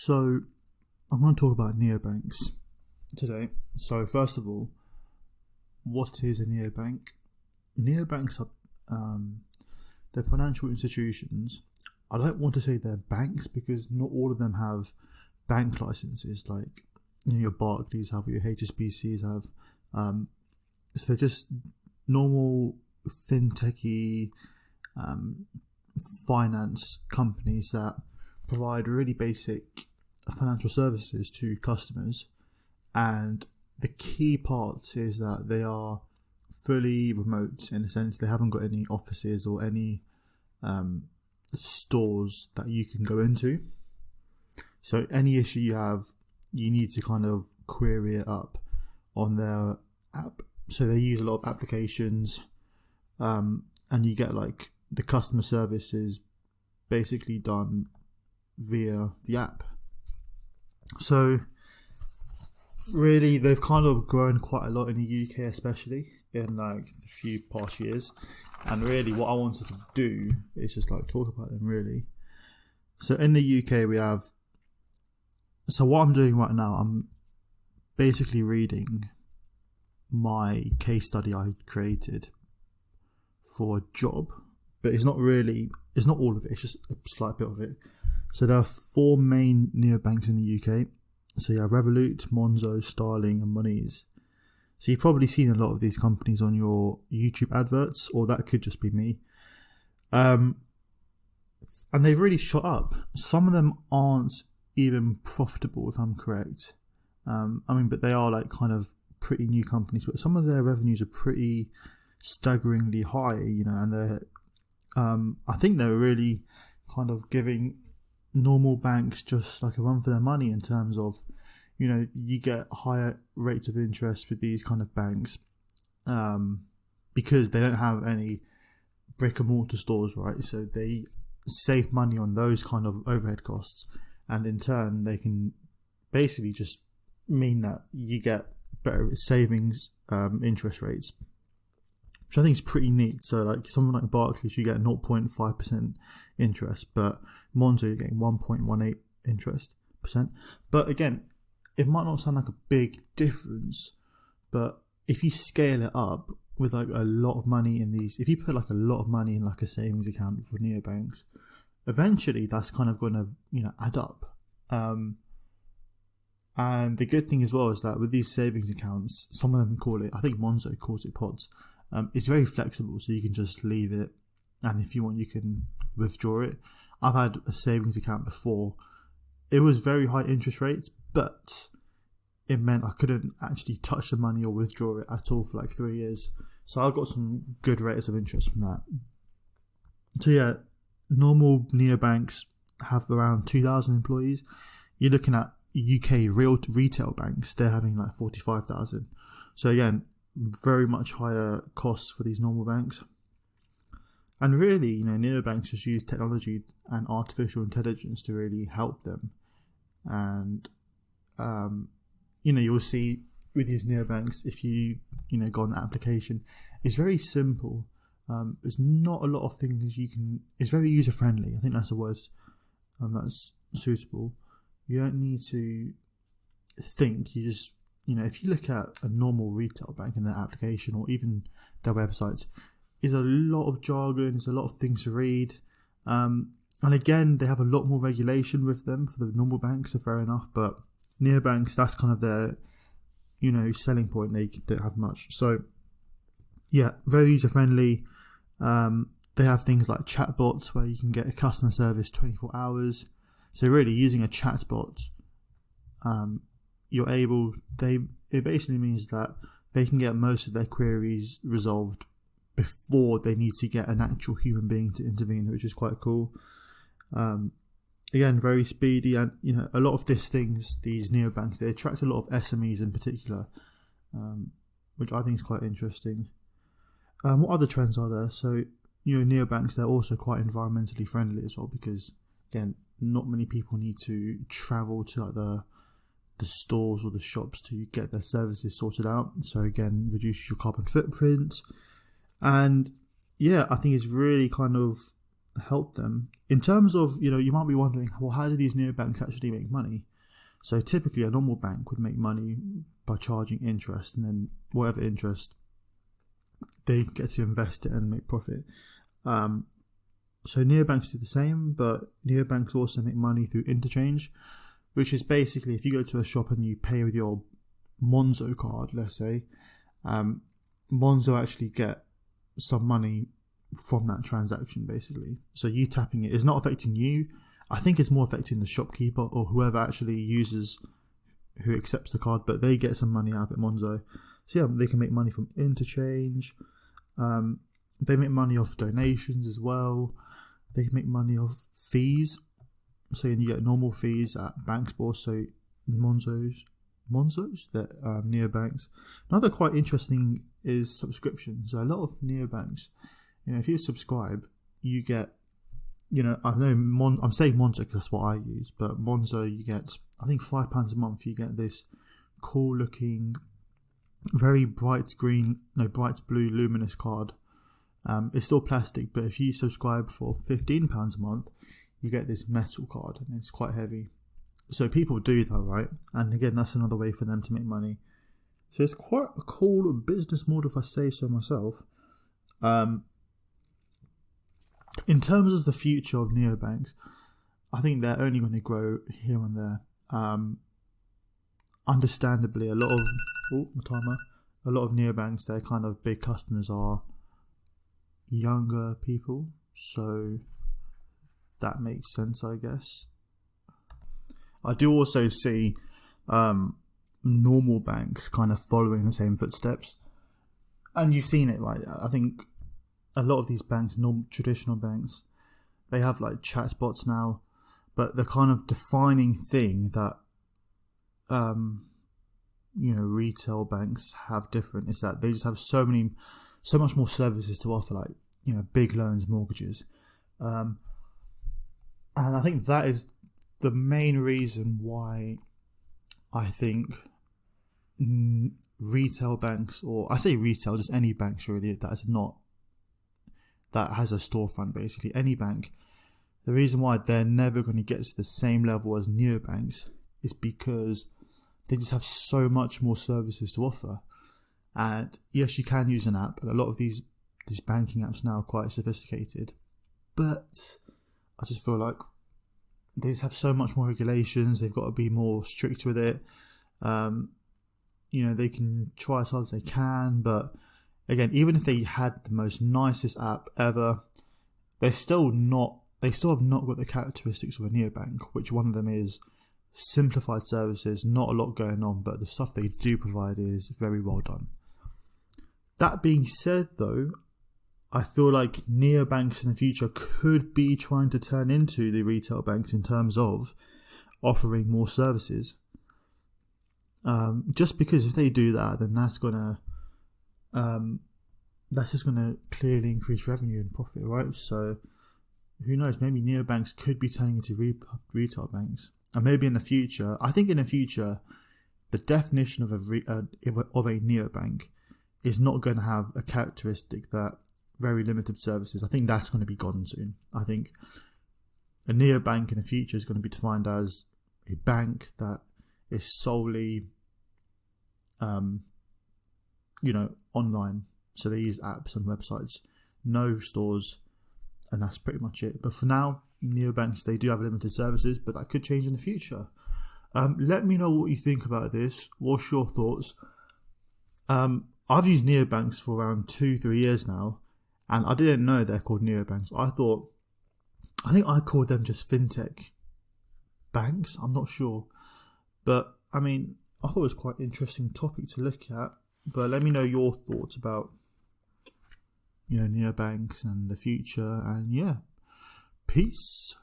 So I'm going to talk about neobanks today. So first of all, what is a neobank? Neobanks are they're financial institutions. I don't want to say they're banks because not all of them have bank licenses like your Barclays have, or your HSBCs have. So they're just normal fintechy finance companies that provide really basic financial services to customers, and the key part is that they are fully remote in a sense. They haven't got any offices or any stores that you can go into, so any issue you have, you need to kind of query it up on their app. So they use a lot of applications, and you get like the customer service is basically done via the app. So really they've kind of grown quite a lot in the UK, especially in like a few past years, and really what I wanted to do is just like talk about them really. So in the UK we have, so what I'm doing right now, I'm basically reading my case study I created for a job, but it's not all of it, it's just a slight bit of it. So there are 4 main neobanks in the UK. So you have Revolut, Monzo, Starling and Monese. So you've probably seen a lot of these companies on your YouTube adverts, or that could just be me. And they've really shot up. Some of them aren't even profitable, if I'm correct. But they are like kind of pretty new companies, but some of their revenues are pretty staggeringly high, and they're I think they're really kind of giving normal banks just like a run for their money in terms of, you get higher rates of interest with these kind of banks because they don't have any brick and mortar stores, right? So they save money on those kind of overhead costs, and in turn they can basically just mean that you get better savings interest rates, which I think is pretty neat. So like something like Barclays, you get 0.5% interest, but Monzo you're getting 1.18 interest percent. But again, it might not sound like a big difference, but if you scale it up with like a lot of money in these, if you put like a lot of money in like a savings account for neobanks, eventually that's kind of going to add up. And the good thing as well is that with these savings accounts, some of them call it, I think Monzo calls it pods. It's very flexible, so you can just leave it, and if you want you can withdraw it. I've had a savings account before. It was very high interest rates, but it meant I couldn't actually touch the money or withdraw it at all for like 3 years. So I got some good rates of interest from that. So yeah, normal neobanks have around 2,000 employees. You're looking at UK retail banks, they're having like 45,000. So again, very much higher costs for these normal banks. And really, neobanks just use technology and artificial intelligence to really help them. And you'll see with these neobanks, if you go on the application, it's very simple. There's not a lot of things it's very user friendly. I think that's the word that's suitable. You don't need to think. You just, if you look at a normal retail bank in their application or even their websites, there's a lot of jargon, there's a lot of things to read. And again, they have a lot more regulation with them for the normal banks, so fair enough. But neobanks, that's kind of their, selling point. They don't have much. So, yeah, very user friendly. They have things like chatbots where you can get a customer service 24 hours. So really using a chatbot, it basically means that they can get most of their queries resolved before they need to get an actual human being to intervene, which is quite cool. Again, very speedy, and a lot of these neobanks, they attract a lot of SMEs in particular, which I think is quite interesting. What other trends are there? So neobanks, they're also quite environmentally friendly as well, because again, not many people need to travel to like the stores or the shops to get their services sorted out. So again, reduces your carbon footprint. And yeah, I think it's really kind of help them. In terms of, you might be wondering, well, how do these neobanks actually make money? So typically a normal bank would make money by charging interest, and then whatever interest, they get to invest it and make profit. So neobanks do the same, but neobanks also make money through interchange, which is basically if you go to a shop and you pay with your Monzo card, let's say, Monzo actually get some money from that transaction, basically. So you tapping it is not affecting you. I think it's more affecting the shopkeeper or whoever actually who accepts the card, but they get some money out of it, Monzo. So yeah, they can make money from interchange. They make money off donations as well. They can make money off fees. So you get normal fees at banks, but also Monzos, that neobanks. Another quite interesting is subscriptions. So a lot of neobanks, if you subscribe, you get, I know I'm saying Monzo because that's what I use, but Monzo, you get, I think £5 a month, you get this cool looking, very bright blue luminous card. It's still plastic, but if you subscribe for £15 a month, you get this metal card, and it's quite heavy. So people do that, right? And again, that's another way for them to make money. So it's quite a cool business model, if I say so myself. In terms of the future of neobanks, I think they're only going to grow here and there. Understandably, a lot of neobanks, their kind of big customers are younger people, so that makes sense, I guess. I do also see normal banks kind of following the same footsteps, and you've seen it, right? I think a lot of these banks, traditional banks, they have like chatbots now, but the kind of defining thing that retail banks have different is that they just have so much more services to offer, like big loans, mortgages, and I think that is the main reason why I think retail banks, or I say retail, just any banks really that has a storefront, basically any bank, the reason why they're never going to get to the same level as neobanks is because they just have so much more services to offer. And yes, you can use an app, and a lot of these banking apps now are quite sophisticated, but I just feel like they just have so much more regulations. They've got to be more strict with it. They can try as hard as they can, but again, even if they had the most nicest app ever, they still have not got the characteristics of a neobank, which one of them is simplified services, not a lot going on, but the stuff they do provide is very well done. That being said, though, I feel like neobanks in the future could be trying to turn into the retail banks in terms of offering more services. Just because if they do that, then that's just gonna clearly increase revenue and profit, right? So who knows? Maybe neobanks could be turning into retail banks, and maybe in the future, I think in the future, the definition of a neobank is not going to have a characteristic that very limited services. I think that's going to be gone soon. I think a neobank in the future is going to be defined as a bank that is solely, online. So they use apps and websites, no stores, and that's pretty much it. But for now, neobanks, they do have limited services, but that could change in the future. Let me know what you think about this. What's your thoughts? I've used neobanks for around 2-3 years now, and I didn't know they're called neobanks. I think I called them just fintech banks. I'm not sure, but I thought it was quite an interesting topic to look at. But let me know your thoughts about neobanks and the future. And yeah, peace.